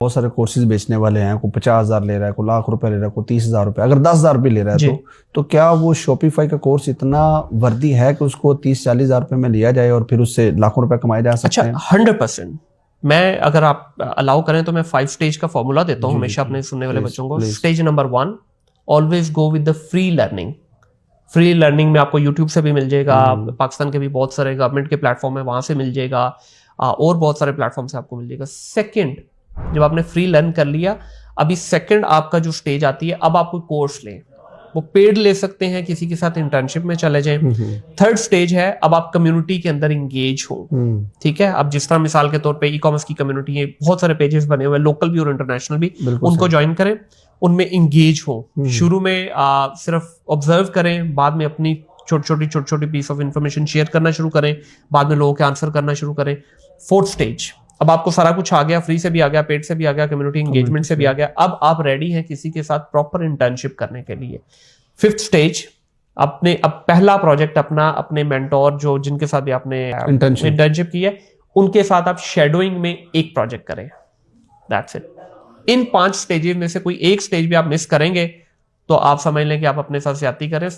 बहुत सारे कोर्सेज बेचने वाले हैं, कोई 50,000 ले रहा है, कोई लाख रुपए ले रहा है, कोई 30,000 रुपए, अगर 10,000 भी ले रहा है तो क्या वो शॉपिफाई का कोर्स इतना वर्दी है कि उसको 30-40,000 रुपए में लिया जाए और फिर उससे लाखों रुपए कमाए जा सकते हैं? 100%। मैं अगर आप अलाउ करें तो मैं 5 स्टेज का फॉर्मूला देता हूँ हमेशा अपने सुनने वाले बच्चों को। Stage number 1, always go with the free learning. Free learning में आपको यूट्यूब से भी मिल जाएगा, पाकिस्तान के भी बहुत सारे गवर्नमेंट के प्लेटफॉर्म है वहां से मिल जाएगा, और बहुत सारे प्लेटफॉर्म से आपको मिल जाएगा। सेकंड, जब आपने फ्री लर्न कर लिया, अभी सेकंड आपका जो स्टेज आती है, अब आप कोई कोर्स लें, वो पेड ले सकते हैं, किसी के साथ इंटर्नशिप में चले जाएं। थर्ड स्टेज है, अब आप कम्युनिटी के अंदर इंगेज हो। ठीक है, अब जिस तरह मिसाल के तौर पे ई कॉमर्स की कम्युनिटी है, बहुत सारे पेजेस बने हुए हैं, लोकल भी और इंटरनेशनल भी, उनको ज्वाइन करें, उनमें इंगेज हो। शुरू में सिर्फ ऑब्जर्व करें, बाद में अपनी छोटी छोटी पीस ऑफ इंफॉर्मेशन शेयर करना शुरू करें, बाद में लोगों के आंसर करना शुरू करें। फोर्थ स्टेज, अब आपको सारा कुछ आ गया, फ्री से भी आ गया, पेड से भी आ गया, कम्युनिटी एंगेजमेंट से भी आ गया, अब आप रेडी हैं किसी के साथ प्रॉपर इंटर्नशिप करने के लिए। फिफ्थ स्टेज, अपने अब पहला प्रोजेक्ट अपना अपने मेंटोर जो जिनके साथ भी आपने इंटर्नशिप की है, उनके साथ आप शेडोइंग में एक प्रोजेक्ट करें। That's it. इन 5 स्टेजेस में से कोई एक स्टेज भी आप मिस करेंगे तो आप समझ लें कि आप अपने साथ ज्यादती करें।